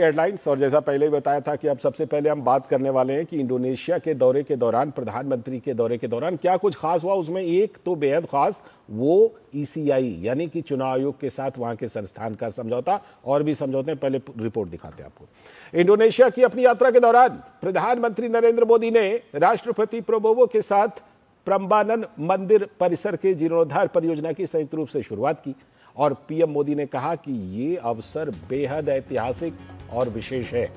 Headlines. और जैसा पहले ही बताया था कि अब सबसे पहले हम बात करने वाले हैं कि इंडोनेशिया के दौरे के दौरान, प्रधानमंत्री के दौरे के दौरान क्या कुछ खास हुआ। उसमें एक तो बेहद खास, वो ईसीआई यानी कि चुनाव आयोग के साथ वहां के संस्थान का समझौता। और भी समझौते हैं, पहले रिपोर्ट दिखाते हैं आपको। इंडोनेशिया की अपनी यात्रा के दौरान प्रधानमंत्री नरेंद्र मोदी ने राष्ट्रपति प्रोबोवो के साथ प्रम्बानन मंदिर परिसर के जीर्णोद्धार परियोजना की संयुक्त रूप से शुरुआत की। और पीएम मोदी ने कहा कि ये अवसर बेहद ऐतिहासिक और विशेष है।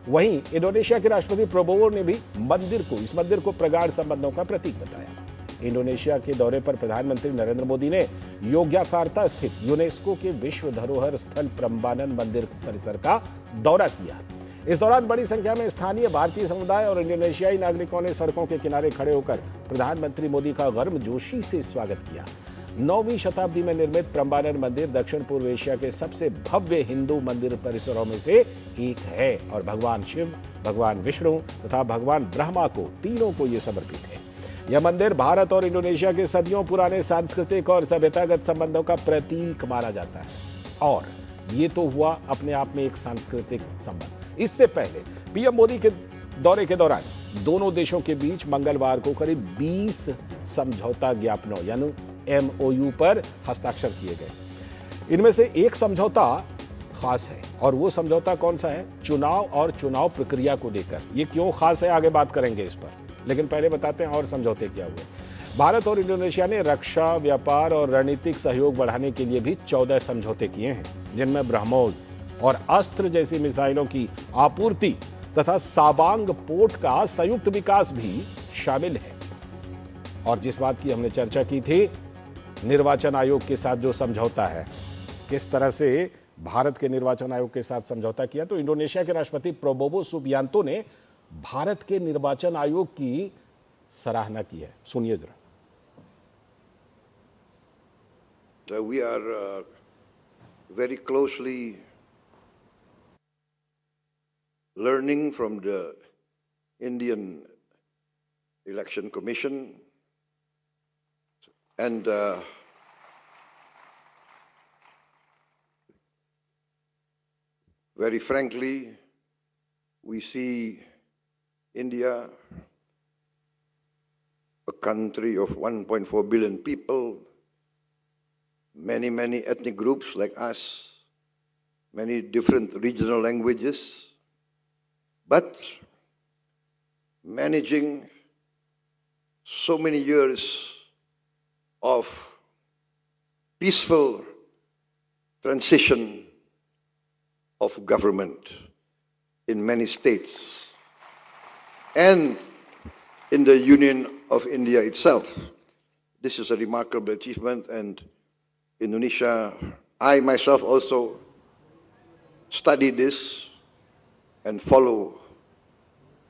वहीं इंडोनेशिया के राष्ट्रपति प्रोबोवो ने भी इस मंदिर को प्रगाढ़ संबंधों का प्रतीक बताया। इंडोनेशिया के दौरे पर प्रधानमंत्री नरेंद्र मोदी ने योग्याकार्ता स्थित यूनेस्को के विश्व धरोहर स्थल प्रम्बानन मंदिर परिसर का दौरा किया। इस दौरान बड़ी संख्या में स्थानीय भारतीय समुदाय और इंडोनेशियाई नागरिकों ने सड़कों के किनारे खड़े होकर प्रधानमंत्री मोदी का गर्मजोशी से स्वागत किया। 9वीं शताब्दी में निर्मित प्रम्बानन मंदिर दक्षिण पूर्व एशिया के सबसे भव्य हिंदू मंदिर परिसरों में से एक है और भगवान शिव, भगवान विष्णु तथा भगवान ब्रह्मा को, तीनों को यह समर्पित है। यह मंदिर भारत और इंडोनेशिया के सदियों पुराने सांस्कृतिक और सभ्यतागत संबंधों का प्रतीक माना जाता है। और ये तो हुआ अपने आप में एक सांस्कृतिक संबंध। इससे पहले पीएम मोदी के दौरे के दौरान दोनों देशों के बीच मंगलवार को करीब 20 समझौता ज्ञापनों यानी एमओयू पर हस्ताक्षर किए गए। इनमें से एक समझौता खास है। और वो समझौता कौन सा है? चुनाव और चुनाव प्रक्रिया को लेकर। ये क्यों खास है, आगे बात करेंगे इस पर, लेकिन पहले बताते हैं और समझौते क्या हुए। भारत और इंडोनेशिया ने रक्षा, व्यापार और रणनीतिक सहयोग बढ़ाने के लिए भी 14 समझौते किए हैं, जिनमें ब्रह्मोस और अस्त्र जैसी मिसाइलों की आपूर्ति तथा साबांग पोर्ट का संयुक्त विकास भी शामिल है। और जिस बात की हमने चर्चा की थी, निर्वाचन आयोग के साथ जो समझौता है, किस तरह से भारत के निर्वाचन आयोग के साथ समझौता किया, तो इंडोनेशिया के राष्ट्रपति प्रोबोवो सुबियांतो ने भारत के निर्वाचन आयोग की सराहना की है। सुनिए जरा। We are very closely learning from the Indian Election Commission and very frankly, we see India, a country of 1.4 billion people, many ethnic groups like us, many different regional languages, but managing so many years of peaceful transition of government in many states and in the Union of India itself. This is a remarkable achievement, and Indonesia, I myself also study this and follow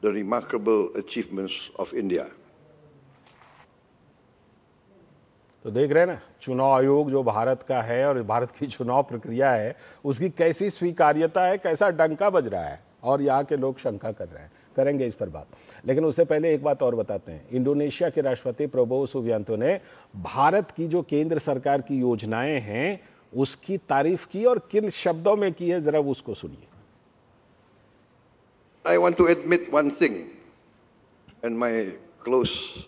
the remarkable achievements of India. तो देख रहे हैं ना, चुनाव आयोग जो भारत का है और भारत की चुनाव प्रक्रिया है, उसकी कैसी स्वीकार्यता है, कैसा डंका बज रहा है, और यहाँ के लोग शंका कर रहे हैं। करेंगे इस पर बात, लेकिन उससे पहले एक बात और बताते हैं। इंडोनेशिया के राष्ट्रपति प्रोबोवो सुबियांतो ने भारत की जो केंद्र सरकार की योजनाएं हैं उसकी तारीफ की, और किन शब्दों में की है, जरा उसको सुनिए। I want to admit one thing, and my close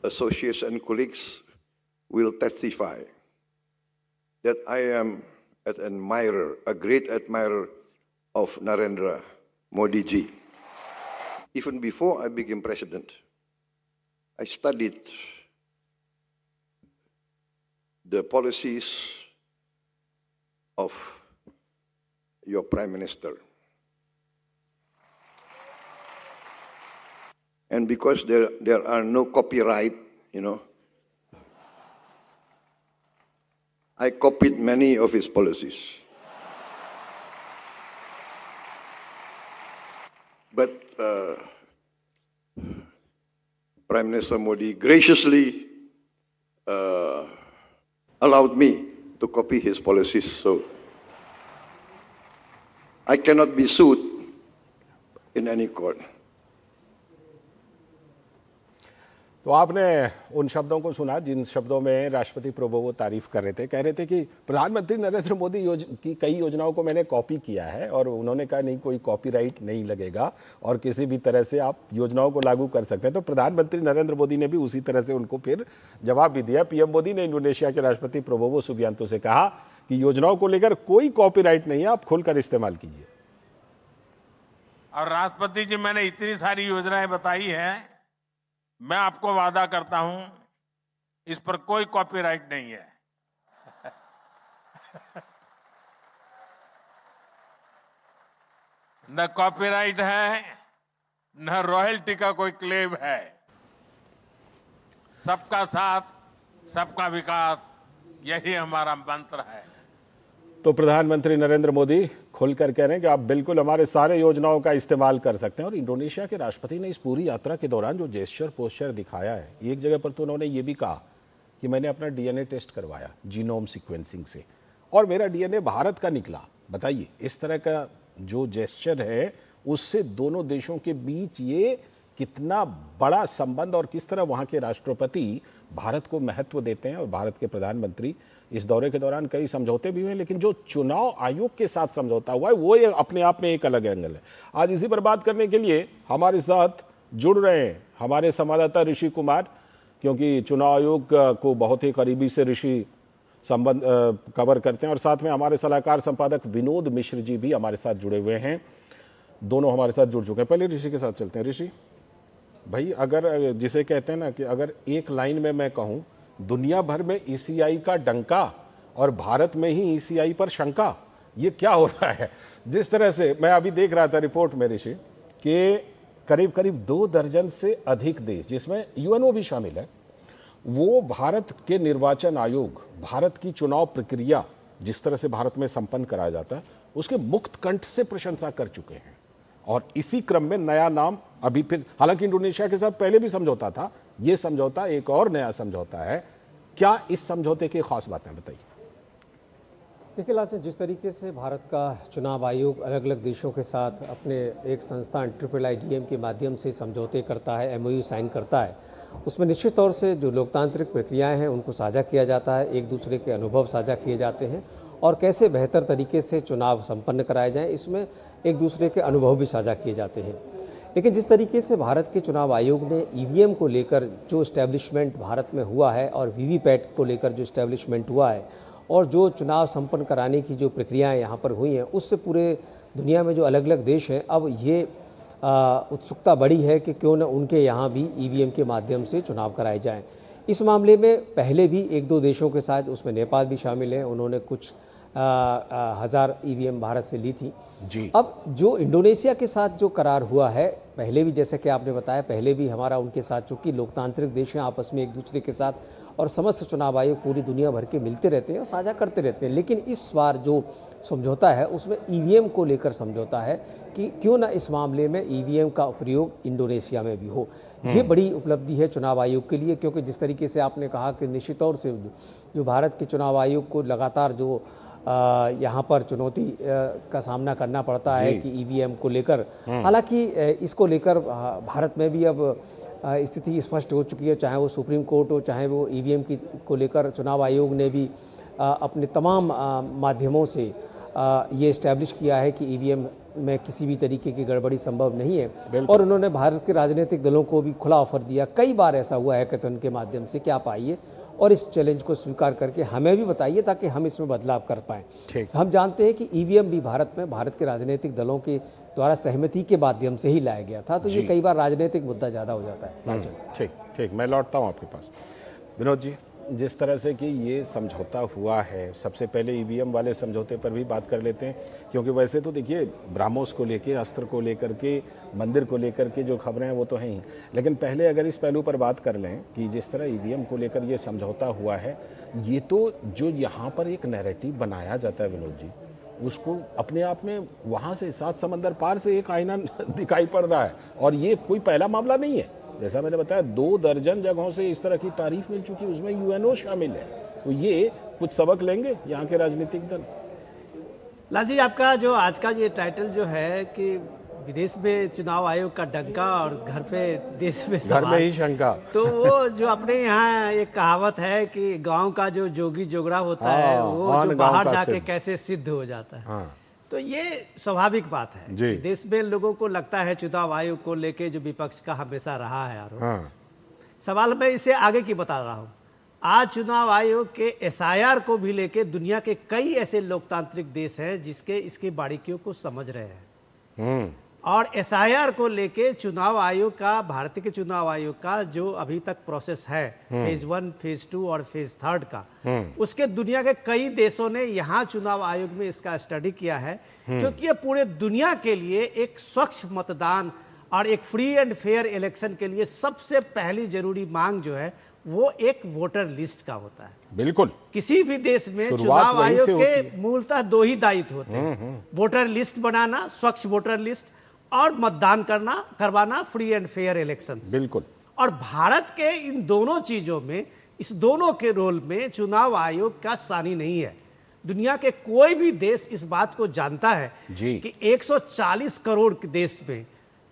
associates and colleagues will testify that I am an admirer, a great admirer of Narendra Modi ji. Even before I became president, I studied the policies of your Prime Minister. And because there are no copyright, I copied many of his policies. But Prime Minister Modi graciously allowed me to copy his policies, so I cannot be sued in any court. तो आपने उन शब्दों को सुना जिन शब्दों में राष्ट्रपति Prabowo तारीफ कर रहे थे, कह रहे थे कि प्रधानमंत्री नरेंद्र मोदी की कई योजनाओं को मैंने कॉपी किया है, और उन्होंने कहा नहीं, कोई कॉपीराइट नहीं लगेगा और किसी भी तरह से आप योजनाओं को लागू कर सकते हैं। तो प्रधानमंत्री नरेंद्र मोदी ने भी उसी तरह से उनको फिर जवाब भी दिया। पीएम मोदी ने इंडोनेशिया के राष्ट्रपति प्रोबोवो सुबियांतो से कहा कि योजनाओं को लेकर कोई कॉपीराइट नहीं है, आप खुलकर इस्तेमाल कीजिए। और राष्ट्रपति जी, मैंने इतनी सारी योजनाएं बताई हैं, मैं आपको वादा करता हूं इस पर कोई कॉपीराइट नहीं है। न कॉपीराइट है, न रॉयल्टी का कोई क्लेम है। सबका साथ, सबका विकास, यही हमारा मंत्र है। तो प्रधानमंत्री नरेंद्र मोदी खुलकर कह रहे हैं कि आप बिल्कुल हमारे सारे योजनाओं का इस्तेमाल कर सकते हैं। और इंडोनेशिया के राष्ट्रपति ने इस पूरी यात्रा के दौरान जो जेस्चर पोस्चर दिखाया है, एक जगह पर तो उन्होंने ये भी कहा कि मैंने अपना डीएनए टेस्ट करवाया जीनोम सीक्वेंसिंग से और मेरा डीएनए भारत का निकला। बताइए, इस तरह का जो जेस्चर है उससे दोनों देशों के बीच ये कितना बड़ा संबंध और किस तरह वहां के राष्ट्रपति भारत को महत्व देते हैं। और भारत के प्रधानमंत्री इस दौरे के दौरान कई समझौते भी हुए, लेकिन जो चुनाव आयोग के साथ समझौता हुआ है वो ये अपने आप में एक अलग एंगल है। आज इसी पर बात करने के लिए हमारे साथ जुड़ रहे हैं हमारे संवाददाता ऋषि कुमार, क्योंकि चुनाव आयोग को बहुत ही करीबी से ऋषि संबंध कवर करते हैं, और साथ में हमारे सलाहकार संपादक विनोद मिश्र जी भी हमारे साथ जुड़े हुए हैं। दोनों हमारे साथ जुड़ चुके हैं। पहले ऋषि के साथ चलते हैं। ऋषि भाई, अगर जिसे कहते हैं ना कि अगर एक लाइन में मैं कहूं, दुनिया भर में ईसीआई का डंका और भारत में ही ईसीआई पर शंका, ये क्या हो रहा है? जिस तरह से मैं अभी देख रहा था रिपोर्ट में ऋषि कि करीब करीब 2 दर्जन से अधिक देश, जिसमें यूएनओ भी शामिल है, वो भारत के निर्वाचन आयोग, भारत की चुनाव प्रक्रिया जिस तरह से भारत में संपन्न कराया जाता है उसके मुक्त कंठ से प्रशंसा कर चुके हैं। और इसी क्रम में नया नाम अभी फिर, हालांकि इंडोनेशिया के साथ पहले भी समझौता था, ये समझौता एक और नया समझौता है। क्या इस समझौते की खास बातें बताइए? देखिए लाल सिंह, जिस तरीके से भारत का चुनाव आयोग अलग अलग देशों के साथ अपने एक संस्थान IIIDM के माध्यम से समझौते करता है, MOU साइन करता है, उसमें निश्चित तौर से जो लोकतांत्रिक प्रक्रियाएं हैं उनको साझा किया जाता है, एक दूसरे के अनुभव साझा किए जाते हैं और कैसे बेहतर तरीके से चुनाव संपन्न कराए जाएं, इसमें एक दूसरे के अनुभव भी साझा किए जाते हैं। लेकिन जिस तरीके से भारत के चुनाव आयोग ने EVM को लेकर जो इस्टेब्लिशमेंट भारत में हुआ है और VVPAT को लेकर जो इस्टेब्लिशमेंट हुआ है और जो चुनाव संपन्न कराने की जो प्रक्रियाएं यहाँ पर हुई हैं, उससे पूरे दुनिया में जो अलग अलग देश हैं अब ये उत्सुकता बढ़ी है कि क्यों न उनके यहाँ भी EVM के माध्यम से चुनाव कराए जाएं। इस मामले में पहले भी 1-2 देशों के साथ, उसमें नेपाल भी शामिल है, उन्होंने कुछ 1000 EVM भारत से ली थी जी। अब जो इंडोनेशिया के साथ जो करार हुआ है, पहले भी जैसे कि आपने बताया, पहले भी हमारा उनके साथ, चूँकि लोकतांत्रिक देश हैं आपस में एक दूसरे के साथ और समस्त चुनाव आयोग पूरी दुनिया भर के मिलते रहते हैं और साझा करते रहते हैं, लेकिन इस बार जो समझौता है उसमें EVM को लेकर समझौता है कि क्यों ना इस मामले में EVM का प्रयोग इंडोनेशिया में भी हो। ये बड़ी उपलब्धि है चुनाव आयोग के लिए, क्योंकि जिस तरीके से आपने कहा कि निश्चित तौर से जो भारत के चुनाव आयोग को लगातार जो यहाँ पर चुनौती का सामना करना पड़ता है कि EVM को लेकर, हालांकि इसको लेकर भारत में भी अब स्थिति स्पष्ट हो चुकी है, चाहे वो सुप्रीम कोर्ट हो, चाहे वो EVM की को लेकर चुनाव आयोग ने भी अपने तमाम माध्यमों से ये इस्टेब्लिश किया है कि EVM में किसी भी तरीके की गड़बड़ी संभव नहीं है। और उन्होंने भारत के राजनीतिक दलों को भी खुला ऑफर दिया, कई बार ऐसा हुआ है हैकाथन के माध्यम से कि आप आइए और इस चैलेंज को स्वीकार करके हमें भी बताइए ताकि हम इसमें बदलाव कर पाएँ। हम जानते हैं कि EVM भी भारत में भारत के राजनीतिक दलों के द्वारा सहमति के माध्यम से ही लाया गया था, तो ये कई बार राजनीतिक मुद्दा ज़्यादा हो जाता है। ठीक ठीक, मैं लौटता हूँ आपके पास। विनोद जी, जिस तरह से कि ये समझौता हुआ है, सबसे पहले EVM वाले समझौते पर भी बात कर लेते हैं, क्योंकि वैसे तो देखिए ब्राह्मोस को लेके, अस्त्र को लेकर के, मंदिर को लेकर के जो खबरें हैं वो तो हैं ही, लेकिन पहले अगर इस पहलू पर बात कर लें कि जिस तरह EVM को लेकर ये समझौता हुआ है, ये तो जो यहाँ पर एक नैरेटिव बनाया जाता है विनोद जी, उसको अपने आप में वहाँ से 7 समंदर पार से एक आईना दिखाई पड़ रहा है। और ये कोई पहला मामला नहीं है, जैसा मैंने बताया 2 दर्जन जगहों से इस तरह की तारीफ मिल चुकी, उसमें UNO शामिल है। तो ये कुछ सबक लेंगे यहाँ के राजनीतिक दल? लाल जी, आपका जो आज का ये टाइटल जो है कि विदेश में चुनाव आयोग का डंका और घर पे देश में घर सवाल। में ही शंका। तो वो जो अपने यहाँ एक कहावत है कि गांव का जो जोगी जोगड़ा होता है हाँ, वो आन जो गाँव बाहर का जाके सिद्ध। कैसे सिद्ध हो जाता है। हाँ, तो ये स्वाभाविक बात है जी। कि देश में लोगों को लगता है चुनाव आयोग को लेके जो विपक्ष का हमेशा रहा है आरोप। हाँ, सवाल मैं इसे आगे की बता रहा हूँ। आज चुनाव आयोग के एसआईआर को भी लेके दुनिया के कई ऐसे लोकतांत्रिक देश हैं जिसके इसकी बारीकियों को समझ रहे हैं। और एसआईआर को लेके चुनाव आयोग का, भारतीय के चुनाव आयोग का जो अभी तक प्रोसेस है फेज 1, फेज 2 और फेज 3 का, उसके दुनिया के कई देशों ने यहाँ चुनाव आयोग में इसका स्टडी किया है, क्योंकि ये पूरे दुनिया के लिए एक स्वच्छ मतदान और एक फ्री एंड फेयर इलेक्शन के लिए सबसे पहली जरूरी मांग जो है वो एक वोटर लिस्ट का होता है। बिल्कुल। किसी भी देश में शुरुआत चुनाव वहीं आयोग से होती के मूलतः दो ही दायित्व होते हैं, वोटर लिस्ट बनाना, स्वच्छ वोटर लिस्ट, और मतदान करवाना, फ्री एंड फेयर इलेक्शंस। बिल्कुल। और भारत के इन दोनों चीजों में, इस दोनों के रोल में चुनाव आयोग का सानी नहीं है। दुनिया के कोई भी देश इस बात को जानता है जी। कि 140 करोड़ के देश में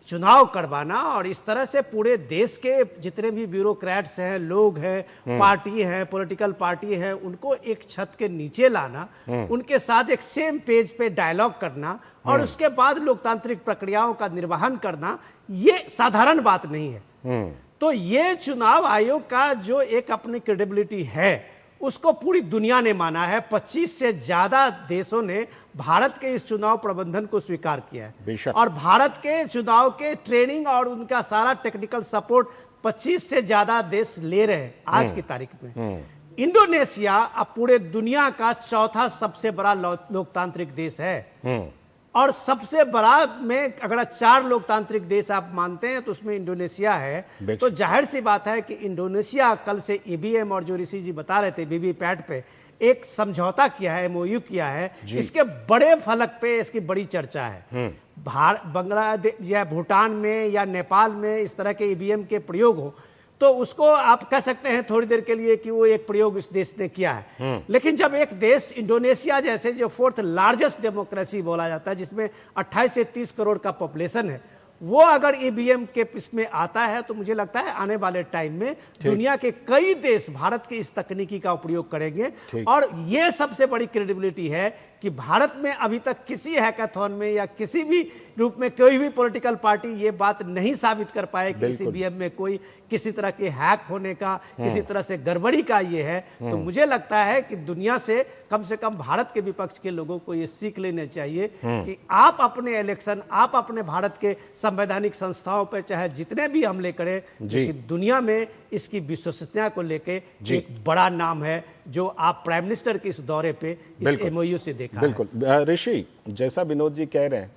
चुनाव करवाना और इस तरह से पूरे देश के जितने भी ब्यूरोक्रेट्स हैं, लोग हैं, पार्टी हैं, पॉलिटिकल पार्टी हैं, उनको एक छत के नीचे लाना, उनके साथ एक सेम पेज पे डायलॉग करना और उसके बाद लोकतांत्रिक प्रक्रियाओं का निर्वहन करना, ये साधारण बात नहीं है। तो ये चुनाव आयोग का जो एक अपनी क्रेडिबिलिटी है उसको पूरी दुनिया ने माना है। 25 से ज्यादा देशों ने भारत के इस चुनाव प्रबंधन को स्वीकार किया है बेशक। और भारत के चुनाव के ट्रेनिंग और उनका सारा टेक्निकल सपोर्ट 25 से ज्यादा देश ले रहे हैं आज की तारीख में। इंडोनेशिया अब पूरे दुनिया का चौथा सबसे बड़ा लोकतांत्रिक देश है और सबसे बड़ा में अगर 4 लोकतांत्रिक देश आप मानते हैं तो उसमें इंडोनेशिया है। तो जाहिर सी बात है कि इंडोनेशिया कल से ईवीएम और जो ऋषि जी बता रहे थे वीवीपैट पे एक समझौता किया है, एमओयू किया है, इसके बड़े फलक पे इसकी बड़ी चर्चा है। बांग्लादेश या भूटान में या नेपाल में इस तरह के ईवीएम के प्रयोग हो तो उसको आप कह सकते हैं थोड़ी देर के लिए कि वो एक प्रयोग इस देश ने किया है। लेकिन जब एक देश इंडोनेशिया जैसे जो 4th लार्जेस्ट डेमोक्रेसी बोला जाता है, जिसमें 28 से 30 करोड़ का पॉपुलेशन है, वो अगर ईवीएम के इसमें आता है तो मुझे लगता है आने वाले टाइम में दुनिया के कई देश भारत की इस तकनीकी का उपयोग करेंगे। और ये सबसे बड़ी क्रेडिबिलिटी है कि भारत में अभी तक किसी हैकाथॉन में या किसी भी रूप में कोई भी पॉलिटिकल पार्टी ये बात नहीं साबित कर पाए कि इस ईवीएम में कोई किसी तरह के हैक होने का, किसी तरह से गड़बड़ी का ये है। तो मुझे लगता है कि दुनिया से कम भारत के विपक्ष के लोगों को ये सीख लेने चाहिए कि आप अपने इलेक्शन, आप अपने भारत के संवैधानिक संस्थाओं पर चाहे जितने भी हमले करें, लेकिन दुनिया में इसकी विश्वसनीयता को लेके एक बड़ा नाम है जो आप प्राइम मिनिस्टर के इस दौरे पे इस एमओयू से देखा। बिल्कुल ऋषि, जैसा विनोद जी कह रहे हैं,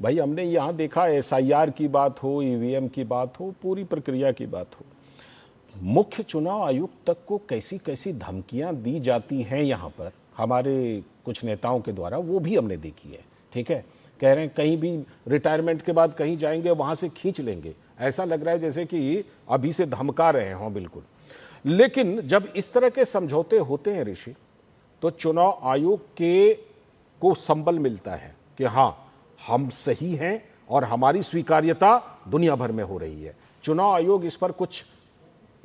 भाई हमने यहाँ देखा एसआईआर की बात हो, ईवीएम की बात हो, पूरी प्रक्रिया की बात हो, मुख्य चुनाव आयुक्त तक को कैसी कैसी धमकियां दी जाती हैं यहाँ पर हमारे कुछ नेताओं के द्वारा, वो भी हमने देखी है। ठीक है, कह रहे हैं कहीं भी रिटायरमेंट के बाद कहीं जाएंगे वहां से खींच लेंगे, ऐसा लग रहा है जैसे कि अभी से धमका रहे हों। बिल्कुल, लेकिन जब इस तरह के समझौते होते हैं ऋषि, तो चुनाव आयोग के को संबल मिलता है कि हाँ हम सही हैं और हमारी स्वीकार्यता दुनिया भर में हो रही है। चुनाव आयोग इस पर कुछ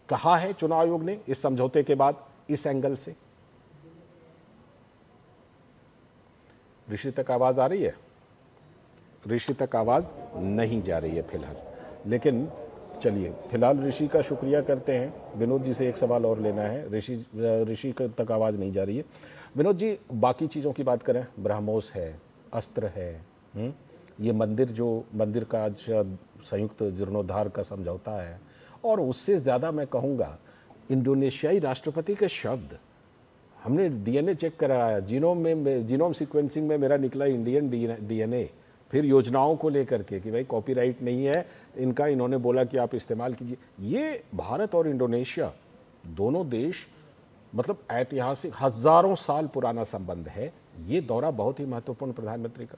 कहा है, चुनाव आयोग ने इस समझौते के बाद इस एंगल से? ऋषि तक आवाज आ रही है? ऋषि तक आवाज नहीं जा रही है फिलहाल, लेकिन चलिए फिलहाल ऋषि का शुक्रिया करते हैं। विनोद जी से एक सवाल और लेना है। ऋषि तक आवाज नहीं जा रही है। विनोद जी, बाकी चीज़ों की बात करें, ब्रह्मोस है, अस्त्र है, ये मंदिर का आज संयुक्त जीर्णोद्धार का समझौता है, और उससे ज़्यादा मैं कहूँगा इंडोनेशियाई राष्ट्रपति के शब्द, हमने डीएनए चेक कराया, जीनोम सीक्वेंसिंग में मेरा निकला इंडियन डीएनए, फिर योजनाओं को लेकर के कि भाई कॉपीराइट नहीं है इनका, इन्होंने बोला कि आप इस्तेमाल कीजिए। ये भारत और इंडोनेशिया दोनों देश, मतलब ऐतिहासिक हजारों साल पुराना संबंध है। ये दौरा बहुत ही महत्वपूर्ण प्रधानमंत्री का।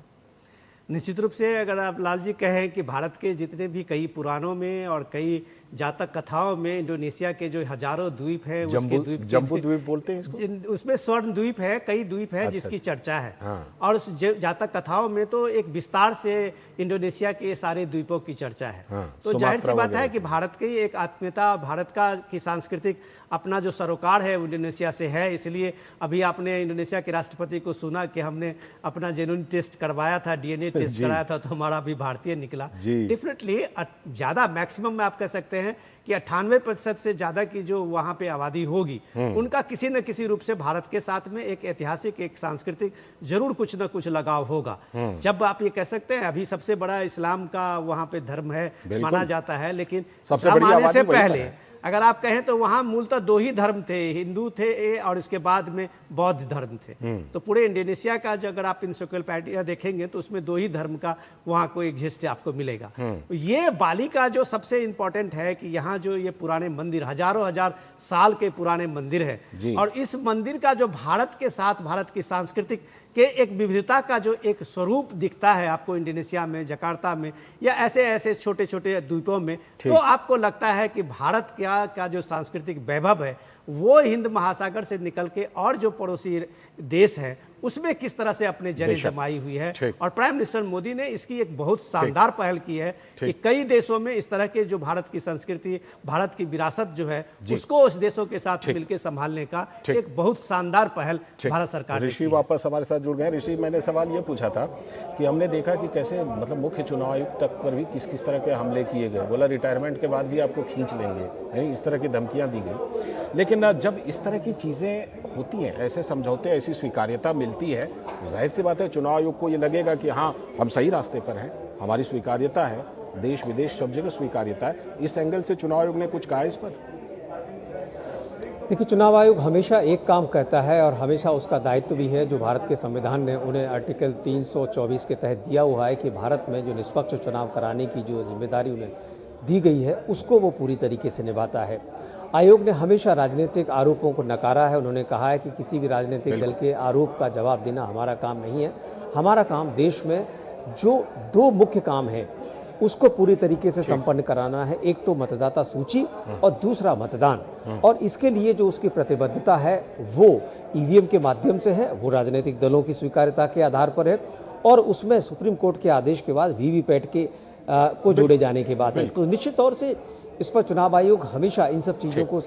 निश्चित रूप से अगर आप लाल जी कहें कि भारत के जितने भी कई पुराणों में और कई जातक कथाओं में इंडोनेशिया के जो हजारों द्वीप है उसके द्वीप जम्बू द्वीप बोलते हैं इसको? उसमें स्वर्ण द्वीप है, कई द्वीप है जिसकी चर्चा है। हाँ। और उस जातक कथाओं में तो एक विस्तार से इंडोनेशिया के सारे द्वीपों की चर्चा है। हाँ, तो जाहिर सी बात है वगैरह कि भारत की एक आत्मीयता, भारत का की सांस्कृतिक अपना जो सरोकार है वो इंडोनेशिया से है। इसलिए अभी आपने इंडोनेशिया के राष्ट्रपति को सुना कि हमने अपना जेन्युइन टेस्ट करवाया था, डीएनए टेस्ट कराया था, तो हमारा अभी भारतीय निकला। डेफिनेटली ज़्यादा मैक्सिमम में आप कह सकते हैं कि 98% से ज़्यादा की जो वहाँ पे आबादी होगी उनका किसी न किसी रूप से भारत के साथ में एक ऐतिहासिक, एक सांस्कृतिक जरूर कुछ न कुछ लगाव होगा। जब आप ये कह सकते हैं अभी सबसे बड़ा इस्लाम का वहाँ पे धर्म है माना जाता है, लेकिन इस्लाम आने से पहले अगर आप कहें तो वहाँ मूलतः दो ही धर्म थे, हिंदू थे और उसके बाद में बौद्ध धर्म थे। तो पूरे इंडोनेशिया का जो अगर आप इंसाइक्लोपीडिया देखेंगे तो उसमें दो ही धर्म का वहाँ को एग्जिस्ट आपको मिलेगा। तो ये बाली का जो सबसे इम्पोर्टेंट है कि यहाँ जो ये पुराने मंदिर, हजारों हजार साल के पुराने मंदिर है, और इस मंदिर का जो भारत के साथ भारत की सांस्कृतिक के एक विविधता का जो एक स्वरूप दिखता है आपको इंडोनेशिया में, जकार्ता में या ऐसे ऐसे छोटे छोटे द्वीपों में, तो आपको लगता है कि भारत का जो सांस्कृतिक वैभव है वो हिंद महासागर से निकल के और जो पड़ोसी देश है उसमें किस तरह से अपने जड़ें जमाई हुई है। और प्राइम मिनिस्टर मोदी ने इसकी एक बहुत शानदार पहल की है कि कई देशों में इस तरह के जो भारत की संस्कृति, भारत की विरासत जो है उसको उस देशों के साथ मिलकर संभालने का एक बहुत शानदार पहल भारत सरकार ने ऋषि वापस हमारे साथ जुड़ गए। ऋषि, मैंने सवाल ये पूछा था कि हमने देखा कि कैसे मतलब मुख्य चुनाव आयुक्त तक पर भी किस किस तरह के हमले किए गए, बोला रिटायरमेंट के बाद भी आपको खींच लेंगे, इस तरह की धमकियां दी गई। लेकिन जब इस तरह की चीजें होती हैं, ऐसे समझौते, ऐसी स्वीकार्यता मिलती है, जाहिर सी बात है चुनाव आयोग को ये लगेगा कि हाँ हम सही रास्ते पर हैं, हमारी स्वीकार्यता है, देश विदेश सब जगह स्वीकार्यता है। इस एंगल से चुनाव आयोग ने कुछ कहा इस पर? देखिए, चुनाव आयोग हमेशा एक काम कहता है और हमेशा उसका दायित्व भी है जो भारत के संविधान ने उन्हें आर्टिकल 324 के तहत दिया हुआ है कि भारत में जो निष्पक्ष चुनाव कराने की जो जिम्मेदारी उन्हें दी गई है उसको वो पूरी तरीके से निभाता है। आयोग ने हमेशा राजनीतिक आरोपों को नकारा है। उन्होंने कहा है कि किसी भी राजनीतिक दल के आरोप का जवाब देना हमारा काम नहीं है। हमारा काम देश में जो दो मुख्य काम हैं उसको पूरी तरीके से संपन्न कराना है, एक तो मतदाता सूची और दूसरा मतदान। और इसके लिए जो उसकी प्रतिबद्धता है वो ईवीएम के माध्यम से है, वो राजनीतिक दलों की स्वीकार्यता के आधार पर है, और उसमें सुप्रीम कोर्ट के आदेश के बाद वीवीपैट के को जोड़े जाने के बाद है। तो निश्चित तौर से इस पर चुनाव आयोग हमेशा इन सब चीज़ों को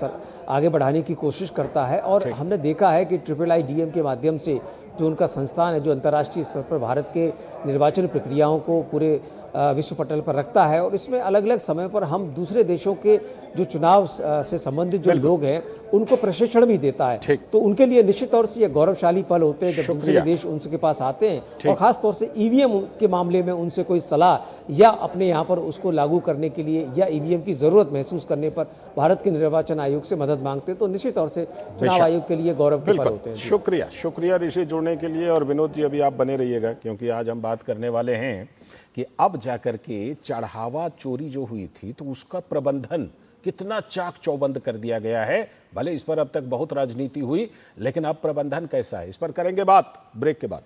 आगे बढ़ाने की कोशिश करता है। और हमने देखा है कि IIIDM के माध्यम से जो उनका संस्थान है, जो अंतर्राष्ट्रीय स्तर पर भारत के निर्वाचन प्रक्रियाओं को पूरे विश्व पटल पर रखता है, और इसमें अलग अलग समय पर हम दूसरे देशों के जो चुनाव से संबंधित जो लोग हैं उनको प्रशिक्षण भी देता है। तो उनके लिए निश्चित तौर से ये गौरवशाली पल होते हैं जब दूसरे देश उनके पास आते हैं, और खास तौर से ईवीएम के मामले में उनसे कोई सलाह या अपने यहाँ पर उसको लागू करने के लिए या ईवीएम की जरूरत महसूस करने पर भारत के निर्वाचन आयोग से मदद मांगते हैं। तो निश्चित तौर से चुनाव आयोग के लिए गौरव के पल होते हैं। शुक्रिया ऋषि जुड़ने के लिए। और विनोद जी अभी आप बने रहिएगा, क्योंकि आज हम बात करने वाले हैं कि अब जाकर के चढ़ावा चोरी जो हुई थी तो उसका प्रबंधन कितना चाक चौबंद कर दिया गया है। भले इस पर अब तक बहुत राजनीति हुई, लेकिन अब प्रबंधन कैसा है, इस पर करेंगे बात ब्रेक के बाद।